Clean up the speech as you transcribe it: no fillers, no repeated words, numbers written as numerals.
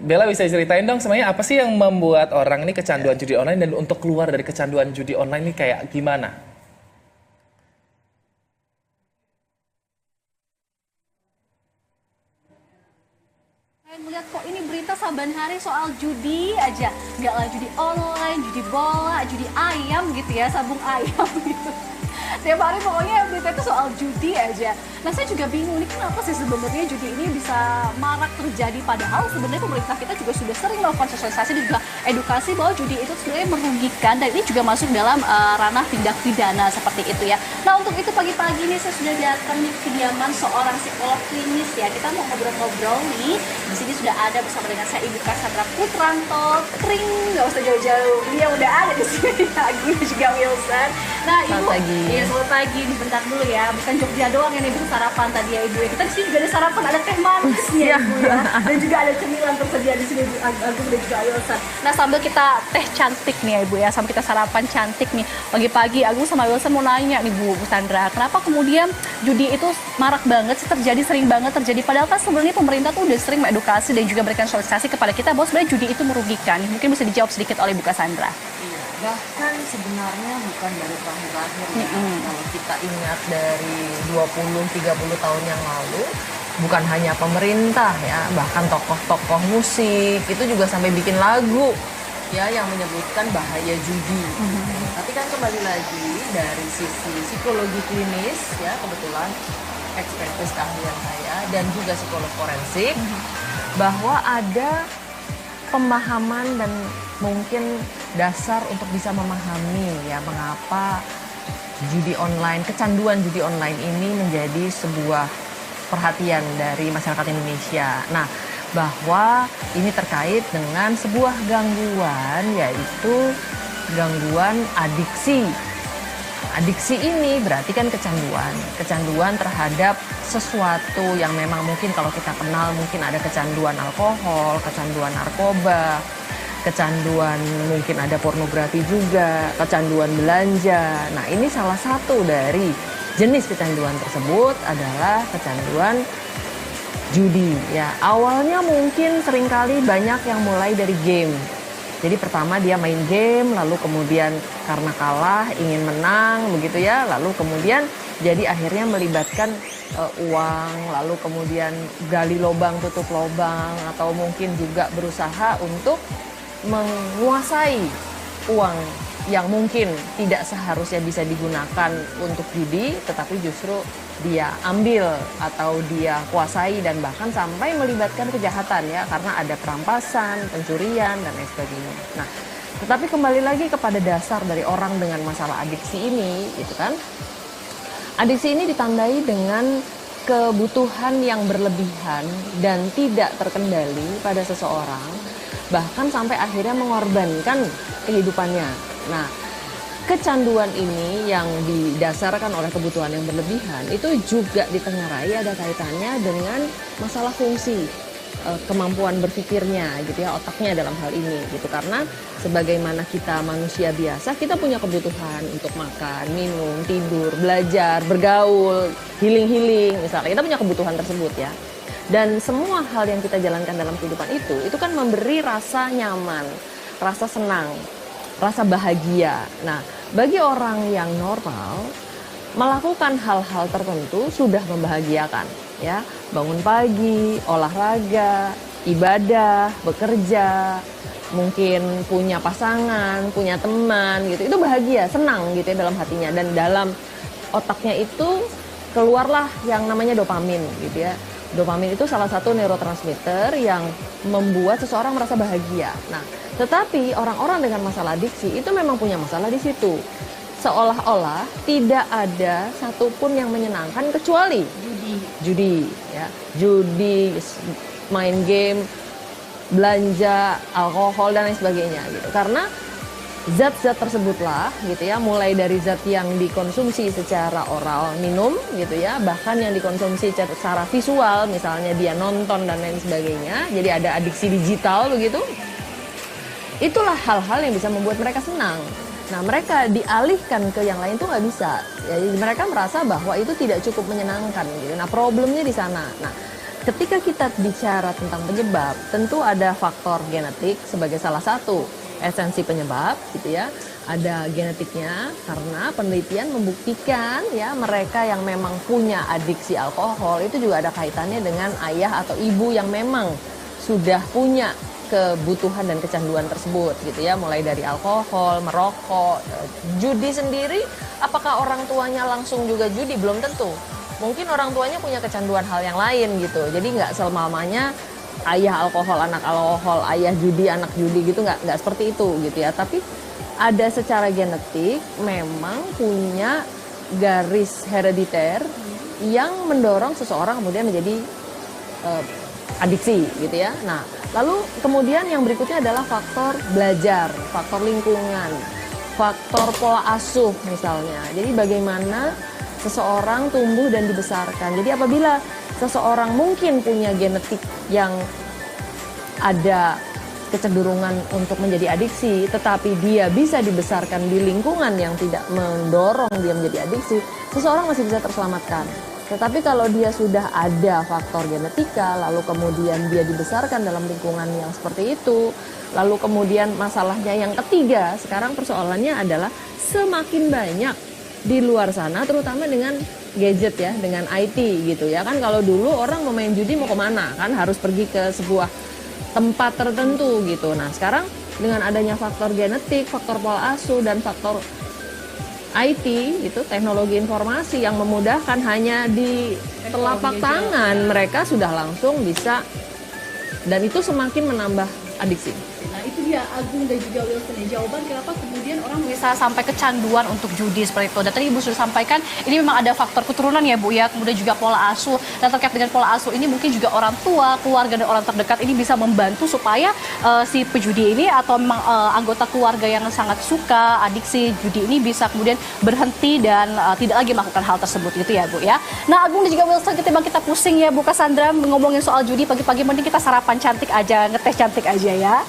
Bella bisa ceritain dong sebenarnya apa sih yang membuat orang ini kecanduan judi online dan untuk keluar dari kecanduan judi online ini kayak gimana? Saya melihat kok ini berita saban hari soal judi aja. Nggak lah judi online, judi bola, judi ayam gitu ya, sabung ayam gitu. Tiap hari pokoknya berita itu soal judi aja. Nah saya juga bingung, ini kenapa sih sebenarnya judi ini bisa marak terjadi. Padahal sebenarnya pemerintah kita juga sudah sering melakukan sosialisasi dan juga edukasi bahwa judi itu sebenarnya merugikan. Dan ini juga masuk dalam ranah tindak pidana seperti itu ya. Nah untuk itu pagi-pagi ini saya sudah datang di kediaman seorang psikolog klinis ya. Kita mau ngobrol-ngobrol nih. Di sini sudah ada bersama dengan saya Ibu Cassandra Putranto. Kring, nggak usah jauh-jauh. Dia udah ada di sini. Agus juga Wilson. Nah Ibu, Selamat pagi. iya selamat pagi. Bentar dulu ya. Bukan Jogja doang yang bisa sarapan tadi ya Ibu ya. Kita di sini juga ada sarapan, ada teh manisnya Ibu ya. Dan juga ada cemilan tersedia di sini Agung dan juga Wilson. Nah sambil kita teh cantik nih ya Ibu ya. Sambil kita sarapan cantik nih. Pagi-pagi Agung sama Wilson mau nanya nih Bu Sandra. Kenapa kemudian judi itu marak banget sih terjadi, sering banget terjadi. Padahal kan sebenarnya pemerintah tuh udah sering mengedukasi dan juga memberikan sosialisasi kepada kita bahwa sebenarnya judi itu merugikan. Mungkin bisa dijawab sedikit oleh Bu Cassandra. Iya, bahkan sebenarnya bukan dari terakhir-terakhir ya. Kalau kita ingat dari 20-30 tahun yang lalu, bukan hanya pemerintah ya, bahkan tokoh-tokoh musik itu juga sampai bikin lagu ya yang menyebutkan bahaya judi. Tapi kan kembali lagi dari sisi psikologi klinis ya, kebetulan ekspertis keahlian saya dan juga psikolog forensik, bahwa ada pemahaman dan mungkin dasar untuk bisa memahami ya mengapa judi online, kecanduan judi online ini menjadi sebuah perhatian dari masyarakat Indonesia. Nah, bahwa ini terkait dengan sebuah gangguan, yaitu gangguan adiksi. Adiksi ini berarti kan kecanduan terhadap sesuatu yang memang mungkin kalau kita kenal mungkin ada kecanduan alkohol, kecanduan narkoba, kecanduan mungkin ada pornografi juga, kecanduan belanja. Nah ini salah satu dari jenis kecanduan tersebut adalah kecanduan judi ya. Awalnya mungkin seringkali banyak yang mulai dari game. Jadi pertama dia main game, lalu kemudian karena kalah ingin menang begitu ya, lalu kemudian jadi akhirnya melibatkan uang, lalu kemudian gali lubang tutup lubang, atau mungkin juga berusaha untuk menguasai uang yang mungkin tidak seharusnya bisa digunakan untuk judi, tetapi justru dia ambil atau dia kuasai dan bahkan sampai melibatkan kejahatan ya, karena ada perampasan, pencurian dan lain sebagainya. Nah, tetapi kembali lagi kepada dasar dari orang dengan masalah adiksi ini, gitu kan? Adiksi ini ditandai dengan kebutuhan yang berlebihan dan tidak terkendali pada seseorang, bahkan sampai akhirnya mengorbankan kehidupannya. Nah, kecanduan ini yang didasarkan oleh kebutuhan yang berlebihan itu juga ditengarai ada kaitannya dengan masalah fungsi kemampuan berpikirnya gitu ya, otaknya dalam hal ini gitu. Karena sebagaimana kita manusia biasa, kita punya kebutuhan untuk makan, minum, tidur, belajar, bergaul, healing misalnya. Kita punya kebutuhan tersebut ya. Dan semua hal yang kita jalankan dalam kehidupan itu kan memberi rasa nyaman, rasa senang, rasa bahagia. Nah, bagi orang yang normal, melakukan hal-hal tertentu sudah membahagiakan ya. Bangun pagi, olahraga, ibadah, bekerja, mungkin punya pasangan, punya teman gitu. Itu bahagia, senang gitu ya dalam hatinya, dan dalam otaknya itu keluarlah yang namanya dopamin gitu ya. Dopamin itu salah satu neurotransmitter yang membuat seseorang merasa bahagia. Nah, tetapi orang-orang dengan masalah adiksi itu memang punya masalah di situ. Seolah-olah tidak ada satupun yang menyenangkan kecuali judi ya. Judi, main game, belanja, alkohol dan lain sebagainya gitu. Karena zat-zat tersebutlah gitu ya, mulai dari zat yang dikonsumsi secara oral, minum gitu ya, bahkan yang dikonsumsi secara visual, misalnya dia nonton dan lain sebagainya. Jadi ada adiksi digital begitu. Itulah hal-hal yang bisa membuat mereka senang. Nah, mereka dialihkan ke yang lain tuh nggak bisa. Jadi mereka merasa bahwa itu tidak cukup menyenangkan gitu. Nah, problemnya di sana. Nah, ketika kita bicara tentang penyebab, tentu ada faktor genetik sebagai salah satu esensi penyebab gitu ya. Ada genetiknya karena penelitian membuktikan ya mereka yang memang punya adiksi alkohol itu juga ada kaitannya dengan ayah atau ibu yang memang sudah punya kebutuhan dan kecanduan tersebut gitu ya, mulai dari alkohol, merokok, judi sendiri. Apakah orang tuanya langsung juga judi? Belum tentu. Mungkin orang tuanya punya kecanduan hal yang lain gitu. Jadi nggak selamanya ayah alkohol, anak alkohol, ayah judi, anak judi gitu, nggak seperti itu gitu ya. Tapi ada secara genetik memang punya garis herediter yang mendorong seseorang kemudian menjadi adiksi gitu ya. Nah, lalu kemudian yang berikutnya adalah faktor belajar, faktor lingkungan, faktor pola asuh misalnya. Jadi bagaimana seseorang tumbuh dan dibesarkan. Jadi apabila seseorang mungkin punya genetik yang ada kecenderungan untuk menjadi adiksi, tetapi dia bisa dibesarkan di lingkungan yang tidak mendorong dia menjadi adiksi, seseorang masih bisa terselamatkan. Tetapi kalau dia sudah ada faktor genetika, lalu kemudian dia dibesarkan dalam lingkungan yang seperti itu, lalu kemudian masalahnya yang ketiga, sekarang persoalannya adalah semakin banyak di luar sana, terutama dengan gadget ya, dengan IT gitu ya. Kan kalau dulu orang mau main judi mau kemana? Kan harus pergi ke sebuah tempat tertentu gitu. Nah sekarang dengan adanya faktor genetik, faktor pola asuh, dan faktor IT itu teknologi informasi yang memudahkan, hanya di telapak tangan mereka sudah langsung bisa, dan itu semakin menambah adiksi. Nah itu dia Agung dan juga Wilson ya, jawaban kenapa kemudian orang bisa sampai kecanduan untuk judi seperti itu. Dan tadi Ibu sudah sampaikan ini memang ada faktor keturunan ya Bu ya, kemudian juga pola asuh. Dan terkait dengan pola asuh ini mungkin juga orang tua, keluarga dan orang terdekat ini bisa membantu supaya si pejudi ini atau memang anggota keluarga yang sangat suka adiksi judi ini bisa kemudian berhenti dan tidak lagi melakukan hal tersebut gitu ya Bu ya. Nah Agung dan juga Wilson, ketimbang kita pusing ya Bu Cassandra ngomongin soal judi pagi-pagi, mending kita sarapan cantik aja, ngetes cantik aja ya.